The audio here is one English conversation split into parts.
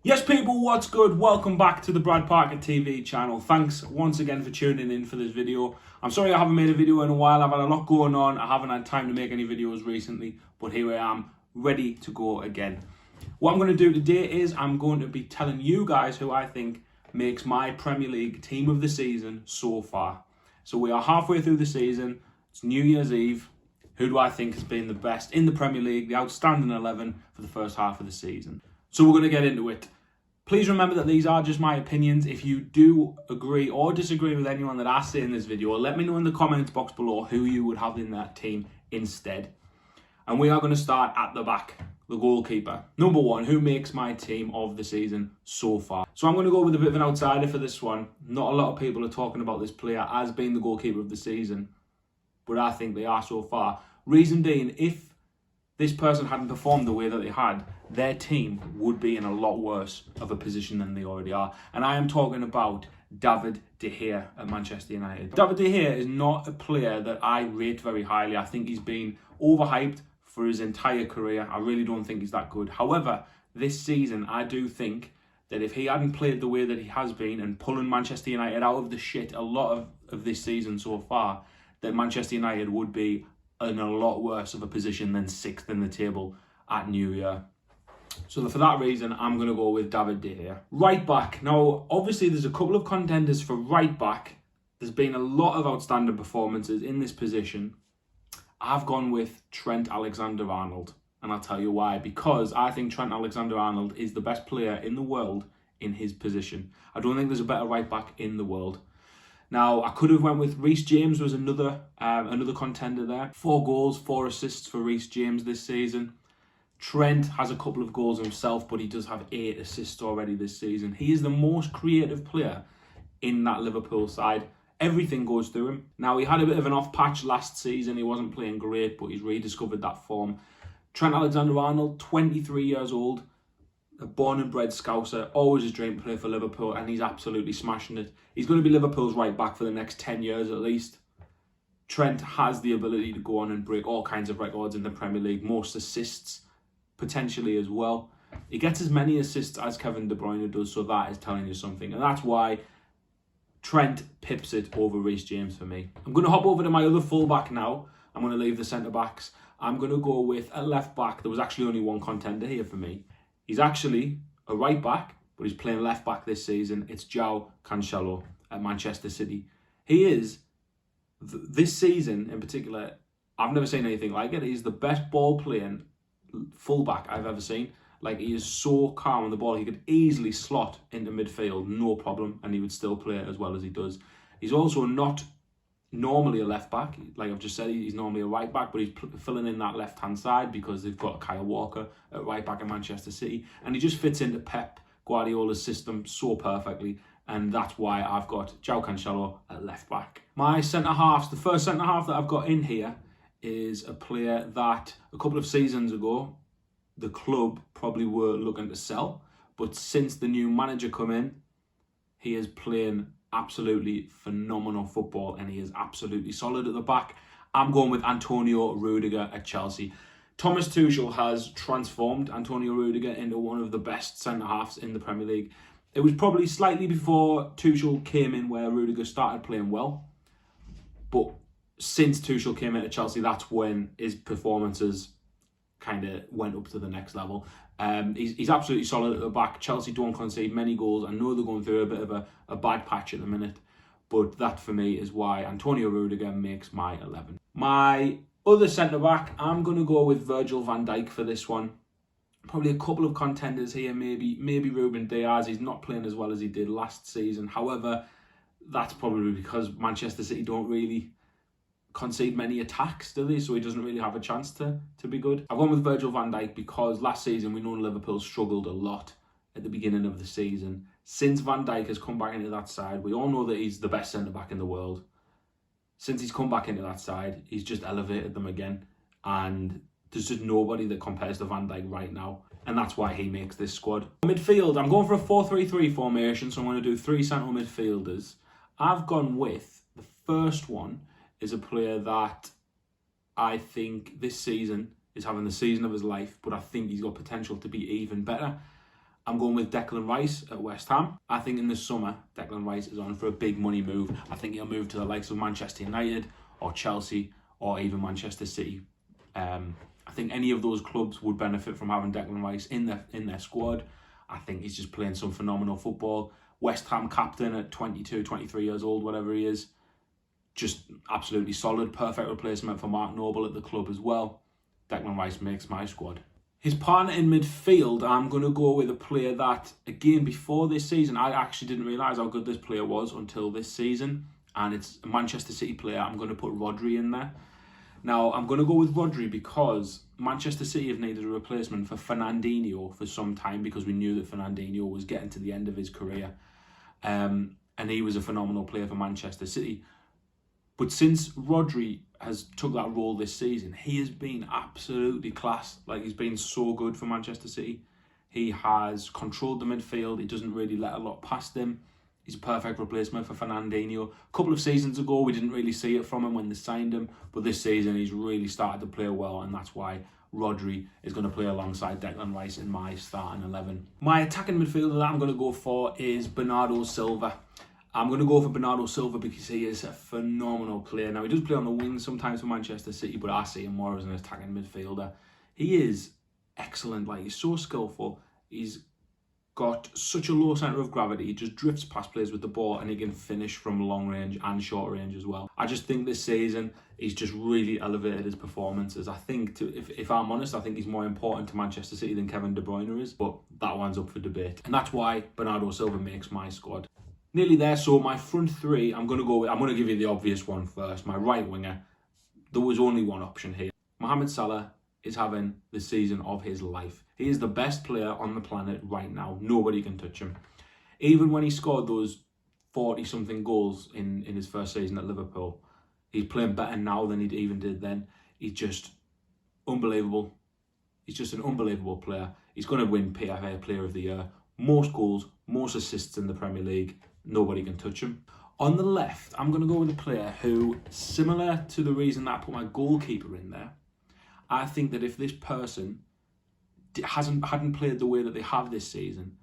Yes, people, what's good? Welcome back to the Brad Parker TV channel. Thanks once again for tuning in for this video. I'm sorry I haven't made a video in a while. I've had a lot going on. I haven't had time to make any videos recently, but here I am, ready to go again. What I'm going to do today is I'm going to be telling you guys who I think makes my Premier League team of the season so far. So we are halfway through the season. It's New Year's Eve. Who do I think has been the best in the Premier League, the outstanding 11 for the first half of the season? So we're going to get into it. Please remember that these are just my opinions. If you do agree or disagree with anyone that I say in this video, let me know in the comments box below who you would have in that team instead. And we are going to start at the back, the goalkeeper. Number one, who makes my team of the season so far? So I'm going to go with a bit of an outsider for this one. Not a lot of people are talking about this player as being the goalkeeper of the season, but I think they are so far. Reason being, if this person hadn't performed the way that they had, their team would be in a lot worse of a position than they already are. And I am talking about David De Gea at Manchester United. David De Gea is not a player that I rate very highly. I think he's been overhyped for his entire career. I really don't think he's that good. However, this season, I do think that if he hadn't played the way that he has been and pulling Manchester United out of the shit a lot of this season so far, that Manchester United would be in a lot worse of a position than 6th in the table at New Year. So for that reason, I'm going to go with David De Gea. Right back. Now, obviously, there's a couple of contenders for right back. There's been a lot of outstanding performances in this position. I've gone with Trent Alexander-Arnold. And I'll tell you why. Because I think Trent Alexander-Arnold is the best player in the world in his position. I don't think there's a better right back in the world. Now, I could have went with Reece James was another contender there. 4 goals, 4 assists for Reece James this season. Trent has a couple of goals himself, but he does have 8 assists already this season. He is the most creative player in that Liverpool side. Everything goes through him. Now, he had a bit of an off patch last season. He wasn't playing great, but he's rediscovered that form. Trent Alexander-Arnold, 23 years old, a born and bred Scouser, always his dream to play for Liverpool, and he's absolutely smashing it. He's going to be Liverpool's right back for the next 10 years at least. Trent has the ability to go on and break all kinds of records in the Premier League, most assists potentially as well. He gets as many assists as Kevin De Bruyne does, so that is telling you something. And that's why Trent pips it over Reece James for me. I'm going to hop over to my other fullback now. I'm going to leave the centre-backs. I'm going to go with a left-back. There was actually only one contender here for me. He's actually a right-back, but he's playing left-back this season. It's João Cancelo at Manchester City. He is, this season in particular, I've never seen anything like it. He's the best ball-playing fullback I've ever seen. Like, he is so calm on the ball. He could easily slot into midfield, no problem, and he would still play it as well as he does. He's also not normally a left back. Like I've just said, he's normally a right back, but he's filling in that left-hand side because they've got Kyle Walker at right back at Manchester City, and he just fits into Pep Guardiola's system so perfectly, and that's why I've got João Cancelo at left back. My centre-halves, the first centre-half that I've got in here is a player that a couple of seasons ago the club probably were looking to sell, but since the new manager come in, he is playing absolutely phenomenal football and he is absolutely solid at the back. I'm going with Antonio Rudiger at Chelsea. Thomas Tuchel has transformed Antonio Rudiger into one of the best centre-halves in the Premier League. It was probably slightly before Tuchel came in where Rudiger started playing well, but since Tuchel came into Chelsea, that's when his performances kind of went up to the next level. He's absolutely solid at the back. Chelsea don't concede many goals. I know they're going through a bit of a bad patch at the minute, but that for me is why Antonio Rudiger makes my 11. My other centre-back, I'm going to go with Virgil van Dijk for this one. Probably a couple of contenders here, maybe Ruben Diaz. He's not playing as well as he did last season. However, that's probably because Manchester City don't really concede many attacks, do they? So he doesn't really have a chance to be good. I've gone with Virgil van Dijk because last season we know Liverpool struggled a lot at the beginning of the season. Since Van Dijk has come back into that side, we all know that he's the best centre-back in the world. Since he's come back into that side, he's just elevated them again. And there's just nobody that compares to Van Dijk right now. And that's why he makes this squad. Midfield, I'm going for a 4-3-3 formation, so I'm going to do 3 central midfielders. I've gone with, the first one is a player that I think this season is having the season of his life, but I think he's got potential to be even better. I'm going with Declan Rice at West Ham. I think in the summer, Declan Rice is on for a big money move. I think he'll move to the likes of Manchester United or Chelsea or even Manchester City. I think any of those clubs would benefit from having Declan Rice in their squad. I think he's just playing some phenomenal football. West Ham captain at 22, 23 years old, whatever he is. Just absolutely solid. Perfect replacement for Mark Noble at the club as well. Declan Rice makes my squad. His partner in midfield, I'm going to go with a player that, again, before this season, I actually didn't realise how good this player was until this season. And it's a Manchester City player. I'm going to put Rodri in there. Now, I'm going to go with Rodri because Manchester City have needed a replacement for Fernandinho for some time, because we knew that Fernandinho was getting to the end of his career. And he was a phenomenal player for Manchester City. But since Rodri has took that role this season, he has been absolutely class. Like, he's been so good for Manchester City. He has controlled the midfield. He doesn't really let a lot past him. He's a perfect replacement for Fernandinho. A couple of seasons ago, we didn't really see it from him when they signed him. But this season, he's really started to play well. And that's why Rodri is going to play alongside Declan Rice in my starting 11. My attacking midfielder that I'm going to go for is Bernardo Silva. I'm going to go for Bernardo Silva because he is a phenomenal player. Now, he does play on the wing sometimes for Manchester City, but I see him more as an attacking midfielder. He is excellent. Like, he's so skillful. He's got such a low centre of gravity. He just drifts past players with the ball, and he can finish from long range and short range as well. I just think this season he's just really elevated his performances. I think, if I'm honest, I think he's more important to Manchester City than Kevin De Bruyne is, but that one's up for debate. And that's why Bernardo Silva makes my squad. Nearly there. So my front three, I'm going to give you the obvious one first. My right winger, there was only one option here. Mohamed Salah is having the season of his life. He is the best player on the planet right now. Nobody can touch him. Even when he scored those 40-something goals in his first season at Liverpool, he's playing better now than he even did then. He's just unbelievable. He's just an unbelievable player. He's going to win PFA Player of the Year. Most goals, most assists in the Premier League. Nobody can touch him. On the left, I'm going to go with a player who, similar to the reason that I put my goalkeeper in there, I think that if this person hadn't played the way that they have this season,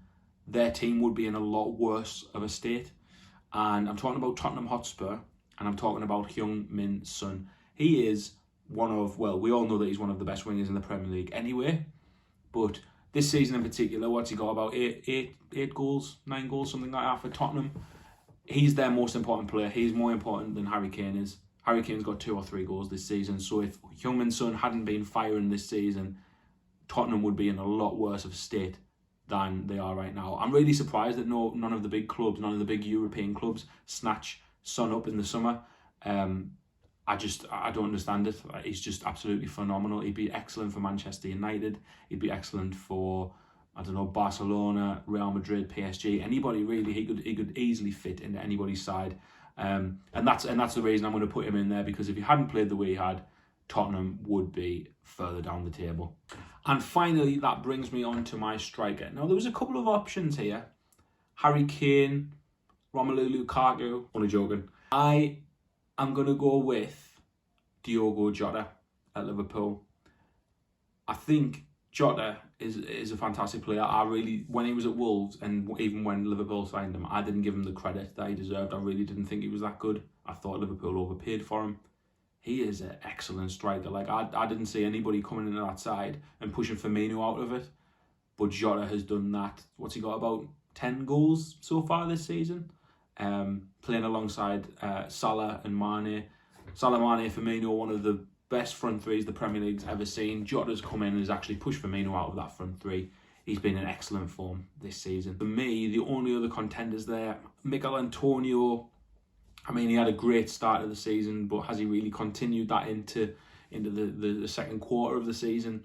their team would be in a lot worse of a state. And I'm talking about Tottenham Hotspur, and I'm talking about Heung-min Son. He is we all know that he's one of the best wingers in the Premier League anyway, but this season in particular, what's he got, about eight goals, 9 goals, something like that for Tottenham? He's their most important player. He's more important than Harry Kane is. Harry Kane's got 2 or 3 goals this season. So if Heung-min Son hadn't been firing this season, Tottenham would be in a lot worse of state than they are right now. I'm really surprised that none of the big clubs, none of the big European clubs snatch Son up in the summer. I don't understand it. He's just absolutely phenomenal. He'd be excellent for Manchester United. He'd be excellent for, Barcelona, Real Madrid, PSG, anybody really. He could easily fit into anybody's side. And that's the reason I'm going to put him in there, because if he hadn't played the way he had, Tottenham would be further down the table. And finally, that brings me on to my striker. Now, there was a couple of options here. Harry Kane, Romelu Lukaku. Only joking. I'm going to go with Diogo Jota at Liverpool. I think Jota is a fantastic player. When he was at Wolves, and even when Liverpool signed him, I didn't give him the credit that he deserved. I really didn't think he was that good. I thought Liverpool overpaid for him. He is an excellent striker. Like, I didn't see anybody coming into that side and pushing Firmino out of it. But Jota has done that. What's he got, about 10 goals so far this season? Playing alongside Salah and Mane. Salah, Mane, Firmino, one of the best front threes the Premier League's ever seen. Jota's come in and has actually pushed Firmino out of that front three. He's been in excellent form this season. For me, the only other contenders there, Mikel Antonio. I mean, he had a great start of the season, but has he really continued that into the second quarter of the season?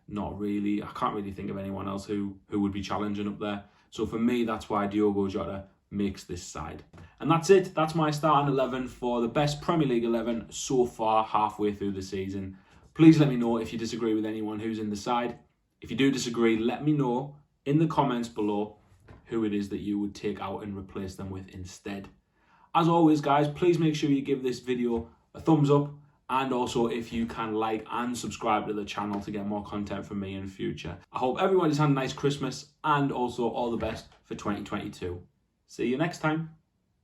Not really. I can't really think of anyone else who would be challenging up there. So for me, that's why Diogo Jota makes this side. And that's it. That's my starting 11 for the best Premier League 11 so far, halfway through the season. Please let me know if you disagree with anyone who's in the side. If you do disagree, let me know in the comments below who it is that you would take out and replace them with instead. As always, guys, please make sure you give this video a thumbs up and also if you can like and subscribe to the channel to get more content from me in the future. I hope everybody's had a nice Christmas and also all the best for 2022. See you next time.